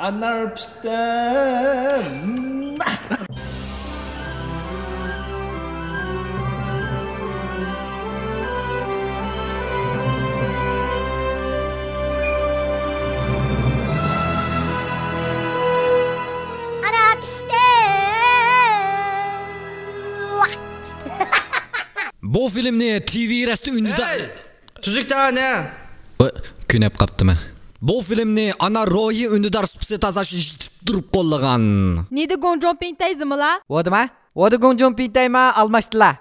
Anar pişti. Bu filmni TV rasti ünlüda... Tuzukda ne? Künep kaptım. Bu filmni ana Roy ünlüdar süpse tazaş işitip durup kollagan. Neydi Gonjon Pintay zımıla? Odu ma? Odu Gonjon Pintay ma almıştılar.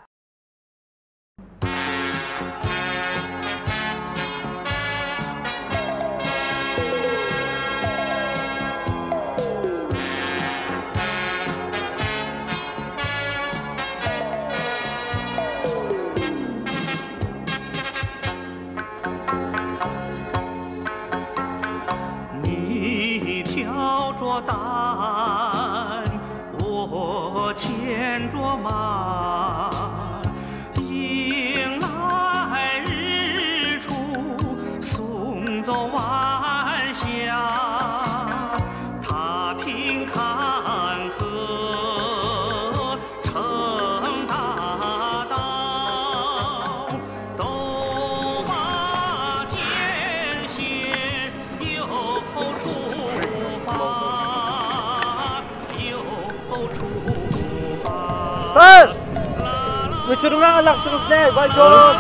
Götürme alaksınız ne? Vay çok.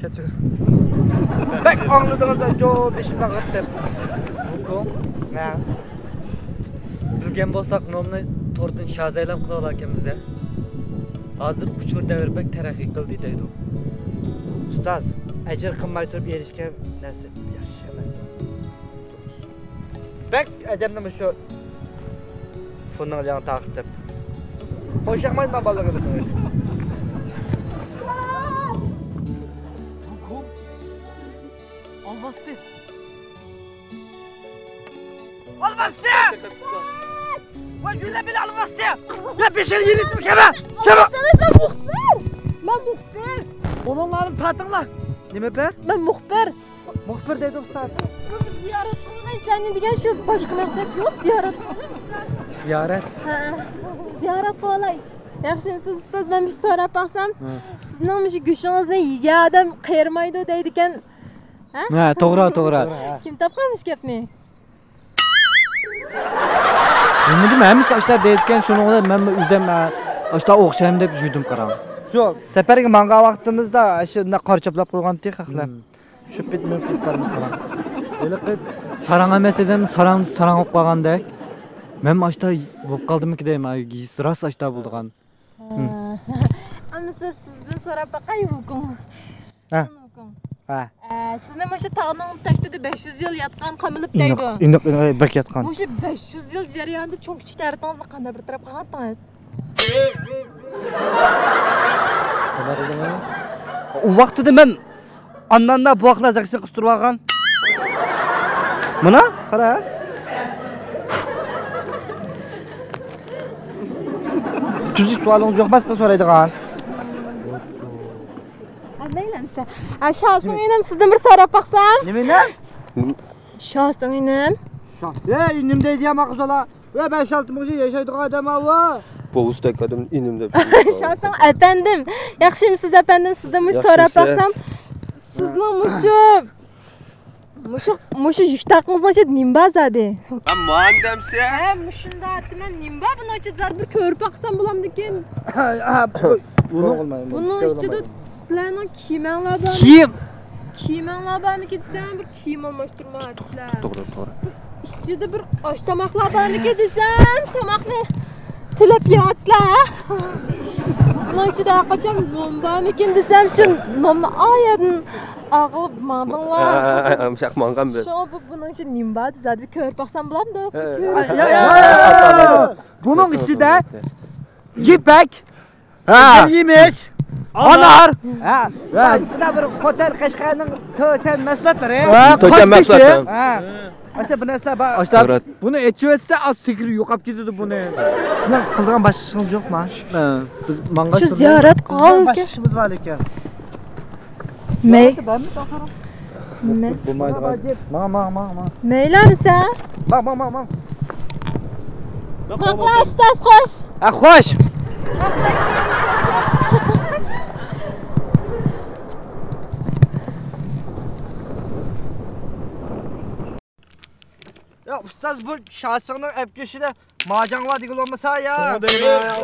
Kötü. Bek anladınız çok beşimden kattım. Hukum. Ne? Bilgen bolsak nomni tordun şazaylab qila olarkanmiz-a. Hozir uch davr bek taraqqiy qildi deydi. Ustoz, ajr qilmay turib erishgan narsa yaxshi emas. Bek adamni shu fondan taqib. Qo'shaqmayman bolalarga. Alvasti! Vay gülle bile alvasti! Ya peşin yerittim keme! Keme! Ben muhbir! Onların tatınla! Ne mebler? Ben muhbir! Muhbir dedi ustaz. Ziyaret sana istendi diyen şu başka maqsad yok, ziyaret. Ziyaret? Ha, ziyaret qolay. Yaxshi siz ustoz, ben bir so'rab baqsam, sizning shu go'shingizni yegan odam qayermaydi deydi ekan. Ha, to'g'ri. Kim topqanmish gapni? Bilmedim, hemiz aşağı deyken şunu da ben üzem aşağı okşayım deyip jüydüm karam. Şu seferge manga vaktimizde aşağıda qarchaplab qo'ygan texaqlar. Şu pit barmiz karam. Böyle saranga meselemiz sarang olib qolgandek. Men aşağı bo'lib qoldimki deyman, ras aşağı bo'lgan. Ama sizdan so'rab baqay hukum. Ha. Ha. Sizning o'sha tog'ning tagida 500 yil yotgan qamilib deydi. Inoq bak yotgan. O'sha 500 yil jarayonida cho'ng kichik tarixiningizni qanday bir taraf qilgandingiz? O vaqtida men andanda bu vaqtlar zaksin qistirib olgan. Mana qara. Tuzuk sualingiz yo'qmasdan so'raydigan. Neylemse. Şahsın inim sizden bir so'rab baqsam. Nimene? Şahsın inim. İnim deydi ya maqsola. Ve ben şaltımızı yaşaydık adama va. Povustak adam inimde. Şahsın efendim. Yaxshimisiz efendim, sizden bir so'rab baqsam. Sizning mushu yushtaqingizni nimba zadi? Ben muhandemse. Mushunda aytdim, nimba buni zat bir ko'rib baqsam bo'lamdikin. Bunun ichida sizlarning kiyiminglar bormi? Kiyiminglar bormiki desam, bir kiyim almashtirmoqsizlar. To'g'ri. İchida bir osh tomoqlar bormiki desam, tomoqni tilab yeyapsizlar. Bunun ichida qachon non bormikin desam, shu nonni oyadin ag'ib mandinglar. Amshaq mangan bir. Shu bunun için nimba zat bir ko'rib baqsam bo'lamdi. Bunun ichida yipak, yemiş, anar. Buna bir hotel Qashqarning to'chan maslatlari. To'chan maslatlari. Ata bu narsalar bor. Buni echivetse az sigir yo'qolib ketadi buni. Sizlar qilgan boshqa ishimiz yo'qmi? Biz manga shu ziyorat qilgan boshqa ishimiz bor ekan. May. Bo'lmaydigan. Mang. Maylarsan? Mang. Qo'qla ustas xo'sh. Xo'sh. Ya ustaz bu şahsının epkeşide macanlar digil olmasa ya. Sana deyim ya.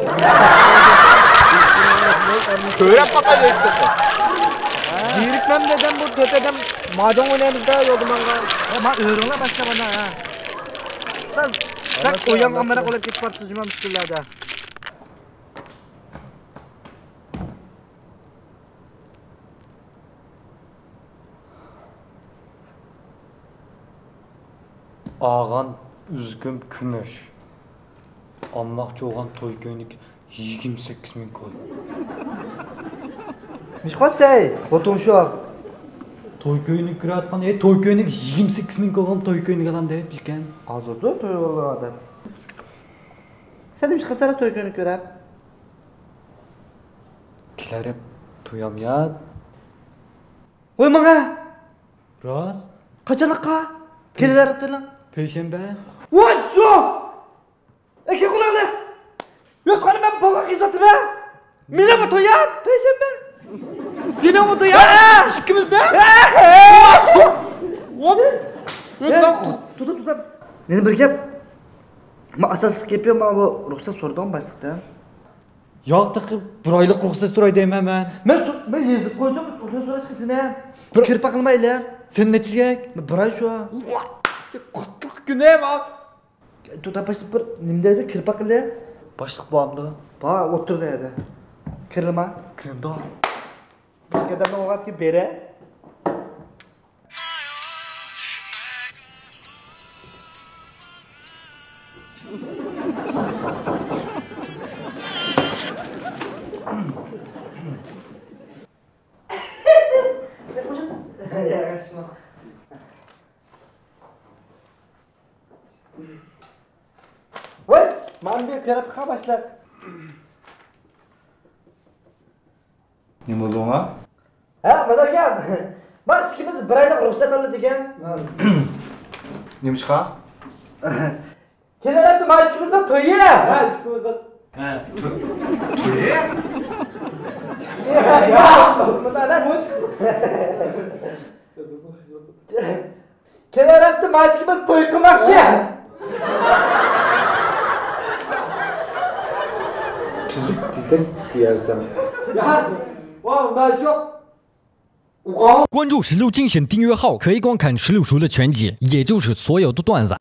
Öğret bakalım ettik. Zirikmem neden bu töteden macan oynayamız da yoldu manga. Ama öğrenler başka bana ha. Ustaz bak oyan kamera kolayıp git var sıcıma müşküllerde. Ağan üzgün kümüş. Almakçı olan toy gönlük 28 bin koy. Mişkat say, otum şu. Toy gönlük kıratman toy gönlük 28 bin koyam toy gönlük alam deyip çıkan. Az oldu toy olan adam. Sen demiş kasara toy gönlük görep. Kiler hep toyam ya. Oy manga, Raz. kaçalıkka? Kediler yaptın lan. Peşembe. Vay co! Eke kulağına! Yok hanım ben baba izatı be! Mine mi toya? Peşembe! Sine mi toya? İkimiz de. Tutup. Beni bir kep. Ma asas kepiyorum ama bu ruhsat sorudan başlıkta. Ya takı bir aylık ruhsat soray deyim hemen. Ben yazıp koydum. Ruhsat soru sıkıntına. Kirpa kılmayla. Sen ne çizecek? Bir ay şu an. Kutluk güneyim abi. Tuta başlık bir nimdeydi kirpa kılıyor. Başlık bağımlı. Ba otur deydi. Kırılma. Kırımda. Başkadan o vakit ki bere. Vay, man bir kirpa başlar. Ne oldu ona? Ha, madalgan. Mas ikimiz bir aylık ruhsat aldı degan. Neymiş ha? Kelayapti mas ikimizdan to'yi. Ha, ikimizdan. He. To'yi? Madalas. Kelayapti mas ikimiz to'y qilmoqchi. Dedim diyersen. Ya, wow, mas yok. 关注石榴精选订阅号，可以观看石榴叔的全集，也就是所有的段子。